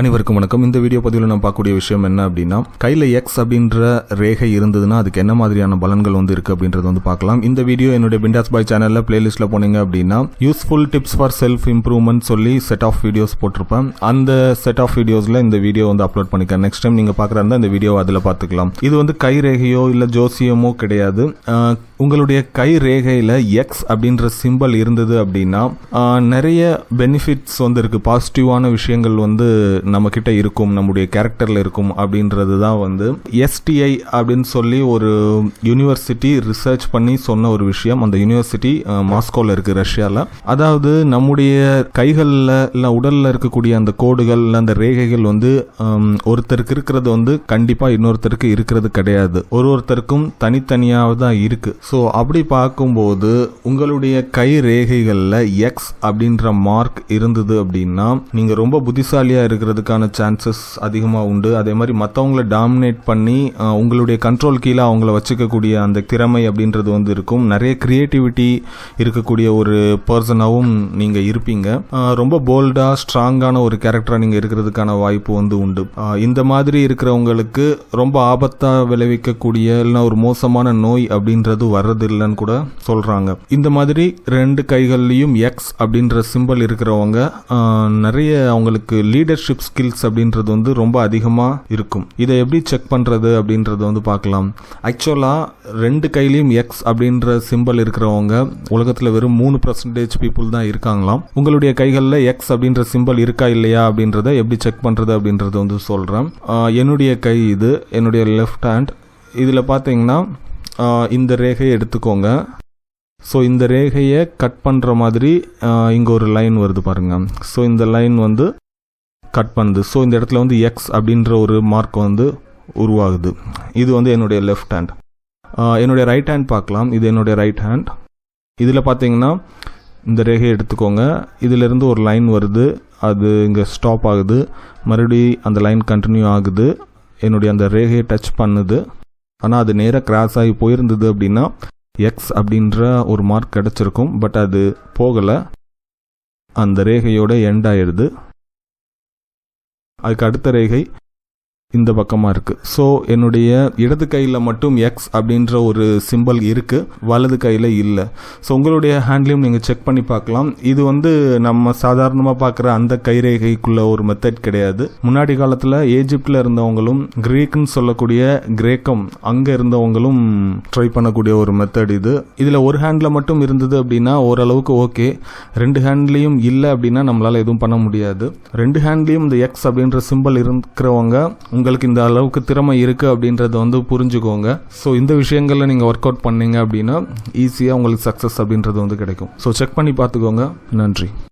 அனைவருக்கும் வணக்கம். இந்த வீடியோ பதிவில் நான் பார்க்கக்கூடிய விஷயம் என்ன அப்படின்னா, கையில் எக்ஸ் அப்படின்ற ரேகை இருந்ததுன்னா அதுக்கு என்ன மாதிரியான பலன்கள் இருக்கு அப்படின்றது பார்க்கலாம். இந்த வீடியோ என்னுடைய பிண்டாஸ் பாய் சேனல்ல பிளேலிஸ்ட்ல போனீங்க அப்படின்னா useful tips for self improvement சொல்லி செட் ஆஃப் வீடியோஸ் போட்டிருப்பேன். அந்த செட் ஆஃப் வீடியோஸ்ல இந்த வீடியோ அப்லோட் பண்ணிக்கிறேன். நெக்ஸ்ட் டைம் நீங்க பாக்குறதா இந்த வீடியோ அதில் பார்த்துக்கலாம். இது கை ரேகையோ இல்ல ஜோசியமோ கிடையாது. உங்களுடைய கை ரேகையில எக்ஸ் அப்படின்ற சிம்பல் இருந்தது அப்படின்னா நிறைய பெனிஃபிட்ஸ் இருக்கு. பாசிட்டிவான விஷயங்கள் நம்ம கிட்ட இருக்கும், நம்முடைய கேரக்டர்ல இருக்கும் அப்படின்றது தான் எஸ்டிஐ அப்படின்னு சொல்லி ஒரு யூனிவர்சிட்டி ரிசர்ச் பண்ணி சொன்ன ஒரு விஷயம். அந்த யூனிவர்சிட்டி மாஸ்கோல இருக்கு, ரஷ்யால. அதாவது நம்முடைய கைகள்ல இல்ல உடல்ல இருக்கக்கூடிய அந்த கோடுகள் இல்ல அந்த ரேகைகள் ஒருத்தருக்கு இருக்கிறது கண்டிப்பா இன்னொருத்தருக்கு இருக்கிறது கிடையாது. ஒருத்தருக்கும் தனித்தனியாக தான் இருக்கு. ஸோ அப்படி பார்க்கும்போது உங்களுடைய கை ரேகைகளில் எக்ஸ் அப்படின்ற மார்க் இருந்தது அப்படின்னா நீங்க ரொம்ப புத்திசாலியா இருக்கிறதுக்கான சான்சஸ் அதிகமாக உண்டு. அதே மாதிரி மற்றவங்களை டாமினேட் பண்ணி உங்களுடைய கண்ட்ரோல் கீழே அவங்கள வச்சுக்கக்கூடிய அந்த திறமை அப்படின்றது இருக்கும். நிறைய கிரியேட்டிவிட்டி இருக்கக்கூடிய ஒரு பர்சனாகவும் நீங்க இருப்பீங்க. ரொம்ப போல்டா ஸ்ட்ராங்கான ஒரு கேரக்டரா நீங்க இருக்கிறதுக்கான வாய்ப்பு உண்டு. இந்த மாதிரி இருக்கிறவங்களுக்கு ரொம்ப ஆபத்தா விளைவிக்கக்கூடிய இல்லைன்னா ஒரு மோசமான நோய் அப்படின்றது வர்றது இல்லைன்னு கூட சொல்றாங்க. இந்த மாதிரி ரெண்டு கைகள்லயும் எக்ஸ் அப்படின்ற சிம்பல் இருக்கிறவங்க நிறைய அவங்களுக்கு லீடர்ஷிப் ஸ்கில்ஸ் அப்படின்றது ரொம்ப அதிகமா இருக்கும். இதை எப்படி செக் பண்றது அப்படின்றது பார்க்கலாம். ஆக்சுவலா ரெண்டு கையிலயும் எக்ஸ் அப்படின்ற சிம்பல் இருக்கிறவங்க உலகத்துல வெறும் 3% பீப்புள் தான் இருக்காங்களாம். உங்களுடைய கைகள்ல எக்ஸ் அப்படின்ற சிம்பல் இருக்கா இல்லையா அப்படின்றத எப்படி செக் பண்றது அப்படின்றது சொல்றேன். என்னுடைய கை இது, என்னுடைய லெஃப்ட் ஹேண்ட். இதுல பாத்தீங்கன்னா இந்த ரேகையை எடுத்துக்கோங்க. ஸோ இந்த ரேகையை கட் பண்ணுற மாதிரி இங்கே ஒரு லைன் வருது பாருங்க. ஸோ இந்த லைன் கட் பண்ணுது. ஸோ இந்த இடத்துல எக்ஸ் அப்படின்ற ஒரு மார்க் உருவாகுது. இது என்னுடைய லெஃப்ட் ஹேண்ட். என்னுடைய ரைட் ஹேண்ட் பார்க்கலாம். இது என்னுடைய ரைட் ஹேண்ட். இதில் பார்த்தீங்கன்னா இந்த ரேகையை எடுத்துக்கோங்க. இதிலிருந்து ஒரு லைன் வருது, அது இங்கே ஸ்டாப் ஆகுது, மறுபடியும் அந்த லைன் கண்டினியூ ஆகுது, என்னுடைய அந்த ரேகையை டச் பண்ணுது. ஆனால் அது நேராக கிராஸ் ஆகி போயிருந்தது அப்படின்னா எக்ஸ் அப்படின்ற ஒரு மார்க் கிடைச்சிருக்கும். பட் அது போகலை, அந்த ரேகையோட எண்ட் ஆயிடுது. அதுக்கு அடுத்த ரேகை இந்த பக்கமாக இருக்குது. ஸோ என்னுடைய இடது கையில் மட்டும் எக்ஸ் அப்படின்ற ஒரு சிம்பல் இருக்குது, வலது கையில் இல்லை. ஸோ உங்களுடைய ஹேண்ட்லையும் நீங்கள் செக் பண்ணி பார்க்கலாம். இது நம்ம சாதாரணமாக பார்க்குற அந்த கைரேகைக்குள்ள ஒரு மெத்தட் கிடையாது. முன்னாடி காலத்தில் ஈஜிப்டில் இருந்தவங்களும் கிரீக்குன்னு சொல்லக்கூடிய கிரேக்கம் அங்கே இருந்தவங்களும் ட்ரை பண்ணக்கூடிய ஒரு மெத்தட் இது. இதில் ஒரு ஹேண்டில் மட்டும் இருந்தது அப்படின்னா ஓரளவுக்கு ஓகே. ரெண்டு ஹேண்ட்லேயும் இல்லை அப்படின்னா நம்மளால் எதுவும் பண்ண முடியாது. ரெண்டு ஹேண்ட்லேயும் இந்த எக்ஸ் அப்படின்ற சிம்பல் இருக்கிறவங்க உங்களுக்கு இந்த அளவுக்கு திறமை இருக்கு அப்படின்றத புரிஞ்சுக்கோங்க. ஸோ இந்த விஷயங்கள்ல நீங்க ஒர்க் அவுட் பண்ணீங்க அப்படின்னா ஈஸியா உங்களுக்கு சக்சஸ் அப்படின்றது கிடைக்கும். ஸோ செக் பண்ணி பார்த்துக்கோங்க. நன்றி.